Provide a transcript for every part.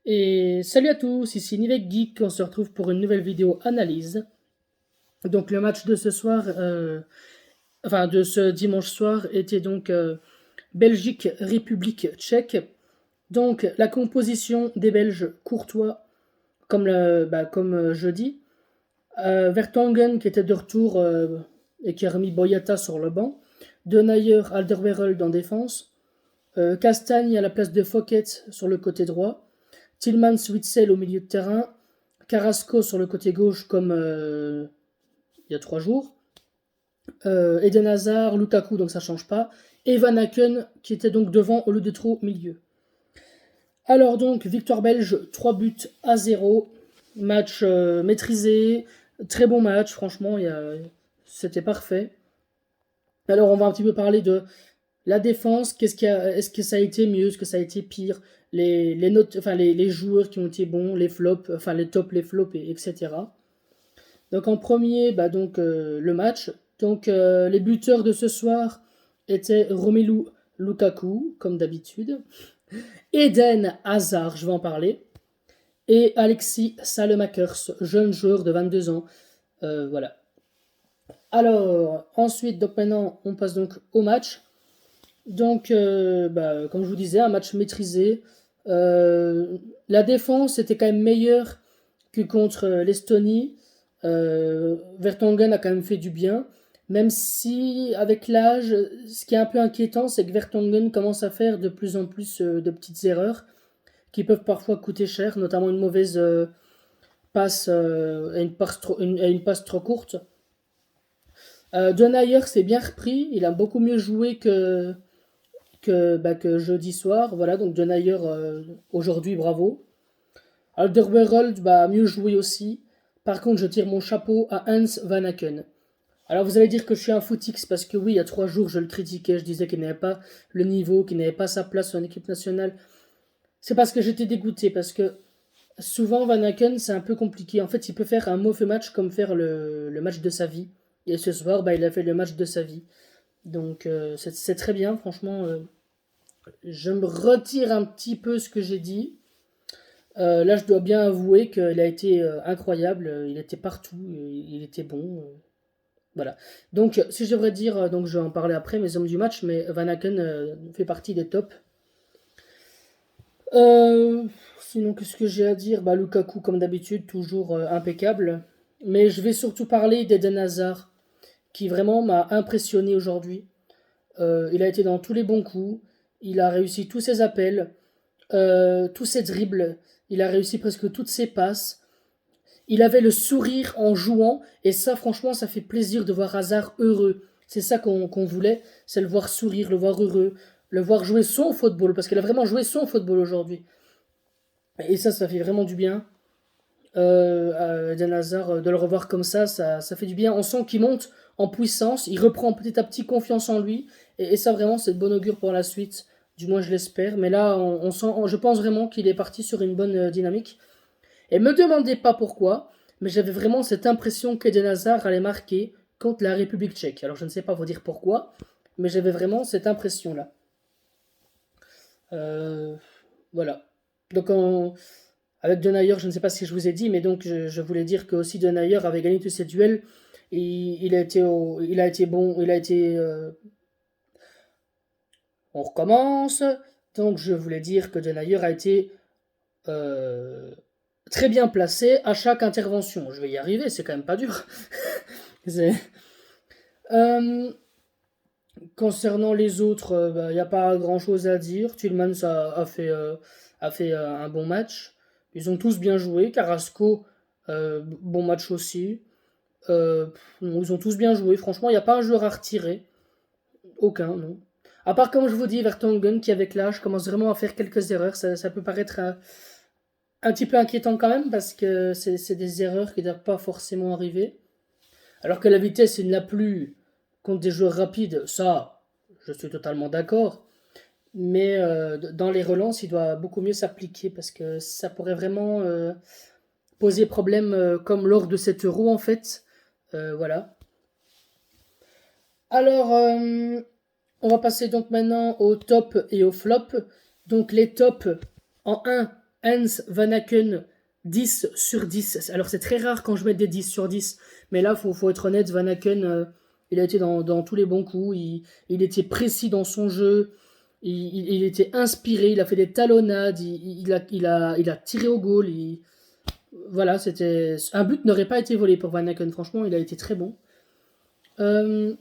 Et salut à tous, ici Nivek Geek, on se retrouve pour une nouvelle vidéo analyse. Donc le match de ce soir, de ce dimanche soir était donc Belgique-République tchèque. Donc la composition des Belges, Courtois, comme jeudi. Vertonghen qui était de retour et qui a remis Boyata sur le banc. Denayer, Alderweireld en défense. Castagne à la place de Fouquet sur le côté droit. Tillmans, Witsel au milieu de terrain. Carrasco sur le côté gauche comme il y a 3 jours. Eden Hazard, Lukaku, donc ça change pas. Et Van Aken qui était donc devant au lieu de trop milieu. Alors donc, victoire belge, 3 buts à 0. Match maîtrisé. Très bon match, franchement, c'était parfait. Alors on va un petit peu parler de la défense, est-ce que ça a été mieux, est-ce que ça a été pire, les notes, les joueurs qui ont été bons, les flops, les tops, les flops, etc. Donc en premier, le match. Donc les buteurs de ce soir étaient Romelu Lukaku, comme d'habitude, Eden Hazard, je vais en parler, et Alexis Salemakers, jeune joueur de 22 ans. Voilà. Alors, ensuite, donc maintenant, on passe donc au match. Donc, comme je vous disais, un match maîtrisé. La défense était quand même meilleure que contre l'Estonie. Vertonghen a quand même fait du bien. Même si, avec l'âge, ce qui est un peu inquiétant, c'est que Vertonghen commence à faire de plus en plus de petites erreurs qui peuvent parfois coûter cher, notamment une mauvaise passe et une passe trop courte. Denayer s'est bien repris, il a beaucoup mieux joué que jeudi soir. Voilà, donc Denayer aujourd'hui, bravo. Alderweireld mieux joué aussi. Par contre, je tire mon chapeau à Hans Van Aken. Alors vous allez dire que je suis un footix parce que oui, il y a 3 jours, je le critiquais, je disais qu'il n'avait pas le niveau, qu'il n'avait pas sa place en équipe nationale. C'est parce que j'étais dégoûté, parce que souvent Van Aken, c'est un peu compliqué. En fait, il peut faire un mauvais match comme faire le match de sa vie. Et ce soir, il a fait le match de sa vie. Donc c'est très bien, franchement. Je me retire un petit peu ce que j'ai dit. Là, je dois bien avouer qu'il a été incroyable. Il était partout. Il était bon. Voilà. Donc, si je devrais dire, donc je vais en parler après, mes hommes du match, mais Van Aken fait partie des tops. Euh, Sinon, qu'est-ce que j'ai à dire? Lukaku, comme d'habitude, toujours impeccable. Mais je vais surtout parler d'Eden Hazard, qui vraiment m'a impressionné aujourd'hui. Il a été dans tous les bons coups. Il a réussi tous ses appels. Tous ses dribbles, il a réussi presque toutes ses passes. Il avait le sourire en jouant, et ça, franchement, ça fait plaisir de voir Hazard heureux. C'est ça qu'on voulait, c'est le voir sourire, le voir heureux, le voir jouer son football, parce qu'il a vraiment joué son football aujourd'hui. Et ça fait vraiment du bien. Eden Hazard, de le revoir comme ça fait du bien. On sent qu'il monte en puissance, il reprend petit à petit confiance en lui, et ça vraiment c'est de bon augure pour la suite, du moins je l'espère. Mais là, je pense vraiment qu'il est parti sur une bonne dynamique. Et me demandez pas pourquoi, mais j'avais vraiment cette impression qu'Eden Hazard allait marquer contre la République tchèque. Alors je ne sais pas vous dire pourquoi, mais j'avais vraiment cette impression-là. Euh, voilà. Donc avec Denayer, je ne sais pas si je vous ai dit, mais donc je voulais dire que aussi Denayer avait gagné tous ses duels. Et il a été bon, il a été. On recommence. Donc je voulais dire que Denayer a été euh, très bien placé à chaque intervention. Je vais y arriver, c'est quand même pas dur. euh, Concernant les autres, il n'y a pas grand chose à dire. Tillmans a fait un bon match. Ils ont tous bien joué. Carrasco, bon match aussi. Ils ont tous bien joué. Franchement, il n'y a pas un joueur à retirer. Aucun, non. À part, comme je vous dis, Vertonghen, qui avec l'âge commence vraiment à faire quelques erreurs. Ça peut paraître un petit peu inquiétant quand même, parce que c'est des erreurs qui ne doivent pas forcément arriver. Alors que la vitesse, il n'a plus contre des joueurs rapides. Ça, je suis totalement d'accord. Mais dans les relances, il doit beaucoup mieux s'appliquer, parce que ça pourrait vraiment poser problème, comme lors de cet euro en fait. Voilà. Alors, on va passer donc maintenant au top et au flop. Donc les tops, en 1, Hans Vanaken, 10 sur 10. Alors c'est très rare quand je mets des 10 sur 10, mais là, faut être honnête, Vanaken, il a été dans tous les bons coups, il était précis dans son jeu, il était inspiré, il a fait des talonnades, il a tiré au goal, voilà, c'était un but n'aurait pas été volé pour Vanaken, franchement, il a été très bon. Euh,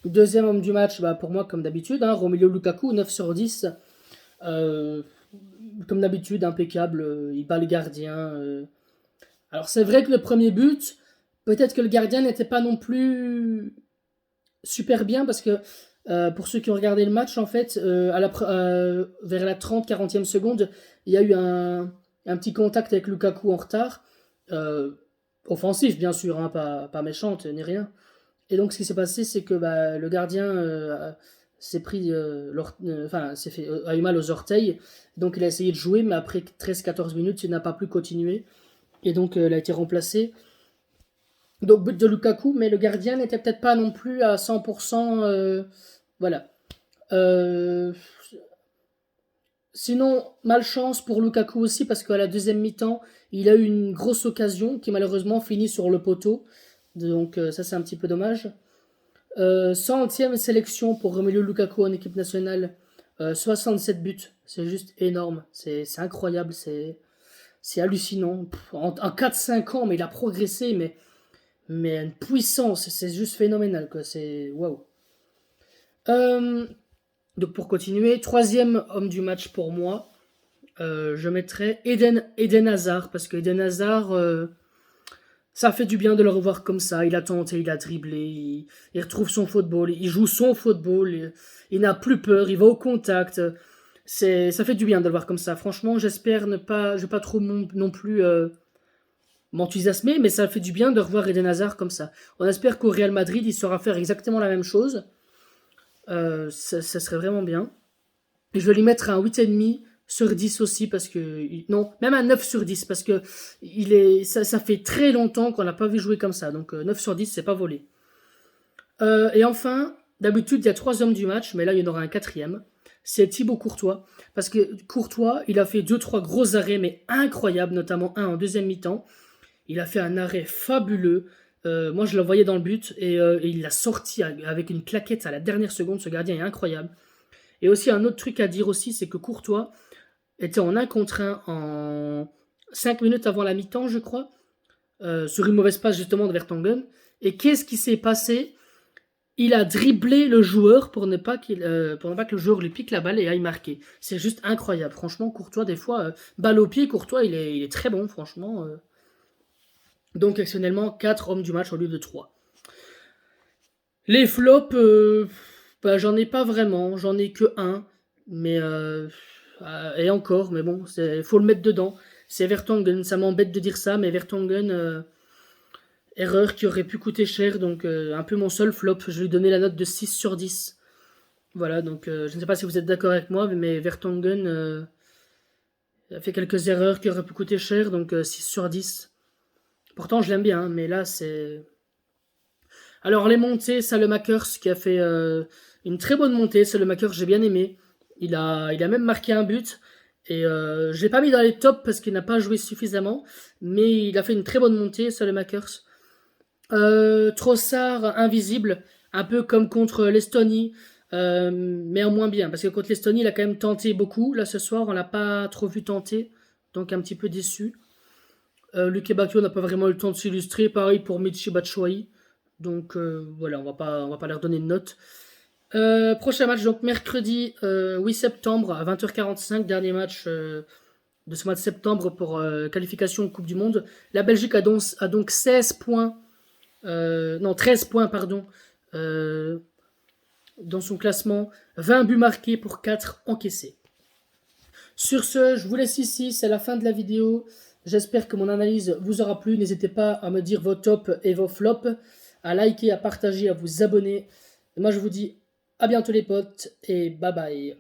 Deuxième homme du match, bah, pour moi, comme d'habitude, hein, Romelu Lukaku, 9 sur 10. Euh, Comme d'habitude, impeccable, il bat le gardien. Alors c'est vrai que le premier but, peut-être que le gardien n'était pas non plus super bien parce que pour ceux qui ont regardé le match, en fait, vers la 30-40e seconde, il y a eu un petit contact avec Lukaku en retard. Euh, Offensif, bien sûr, hein, pas méchante ni rien. Et donc, ce qui s'est passé, c'est que bah, le gardien s'est pris, enfin, a eu mal aux orteils. Donc, il a essayé de jouer, mais après 13-14 minutes, il n'a pas pu continuer. Et donc, il a été remplacé. Donc, but de Lukaku, mais le gardien n'était peut-être pas non plus à 100%. Voilà. Euh, Sinon, malchance pour Lukaku aussi, parce qu'à la deuxième mi-temps, il a eu une grosse occasion qui malheureusement finit sur le poteau. Donc, ça, c'est un petit peu dommage. 100e sélection pour Romelu Lukaku en équipe nationale. 67 buts. C'est juste énorme. C'est incroyable. C'est hallucinant. En 4-5 ans, mais il a progressé, mais une puissance. C'est juste phénoménal, quoi. C'est waouh. Euh, donc pour continuer, troisième homme du match pour moi, je mettrais Eden Hazard. Parce que Eden Hazard, ça fait du bien de le revoir comme ça. Il a tenté, il a dribblé, il retrouve son football, il joue son football, il n'a plus peur, il va au contact. Ça fait du bien de le voir comme ça. Franchement, j'espère ne pas, je vais pas trop non plus m'enthousiasmer, mais ça fait du bien de revoir Eden Hazard comme ça. On espère qu'au Real Madrid, il saura faire exactement la même chose. Ça serait vraiment bien. Et je vais lui mettre un 8,5 sur 10 aussi parce que non, même un 9 sur 10 parce que ça fait très longtemps qu'on n'a pas vu jouer comme ça. Donc 9 sur 10, c'est pas volé. Et enfin, d'habitude, il y a 3 hommes du match, mais là, il y en aura un quatrième. C'est Thibaut Courtois. Parce que Courtois, il a fait 2-3 gros arrêts, mais incroyables, notamment un en deuxième mi-temps. Il a fait un arrêt fabuleux. Moi, je le voyais dans le but et il l'a sorti avec une claquette à la dernière seconde. Ce gardien est incroyable. Et aussi, un autre truc à dire aussi, c'est que Courtois était en 1 contre 1 en 5 minutes avant la mi-temps, je crois, sur une mauvaise passe justement de Vertonghen. Et qu'est-ce qui s'est passé? Il a dribblé le joueur pour ne pas que le joueur lui pique la balle et aille marquer. C'est juste incroyable. Franchement, Courtois, des fois, balle au pied, Courtois, il est très bon, franchement. Donc, exceptionnellement, 4 hommes du match au lieu de 3. Les flops, bah, j'en ai pas vraiment. J'en ai que un. Mais, et encore, mais bon, faut le mettre dedans. C'est Vertonghen. Ça m'embête de dire ça, mais Vertonghen, erreur qui aurait pu coûter cher. Donc, un peu mon seul flop. Je lui donnais la note de 6 sur 10. Voilà, donc je ne sais pas si vous êtes d'accord avec moi, mais Vertonghen a fait quelques erreurs qui auraient pu coûter cher. Donc, 6 sur 10. Pourtant, je l'aime bien, hein, mais là, c'est. Alors les montées, Salemakers qui a fait une très bonne montée. Salemakers, j'ai bien aimé. Il a même marqué un but. Et je l'ai pas mis dans les tops parce qu'il n'a pas joué suffisamment. Mais il a fait une très bonne montée, Salemakers. Trossard, invisible. Un peu comme contre l'Estonie. Mais en moins bien. Parce que contre l'Estonie, il a quand même tenté beaucoup. Là, ce soir, on l'a pas trop vu tenter. Donc un petit peu déçu. Luke Bacchio n'a pas vraiment eu le temps de s'illustrer. Pareil pour Michi Batshuayi. Donc voilà, on va pas leur donner de note. Prochain match, donc mercredi 8 septembre à 20h45, dernier match de ce mois de septembre pour qualification Coupe du Monde. La Belgique a donc 16 points, non 13 points, pardon, dans son classement. 20 buts marqués pour 4 encaissés. Sur ce, je vous laisse ici, c'est la fin de la vidéo. J'espère que mon analyse vous aura plu. N'hésitez pas à me dire vos tops et vos flops, à liker, à partager, à vous abonner. Et moi, je vous dis à bientôt les potes et bye bye.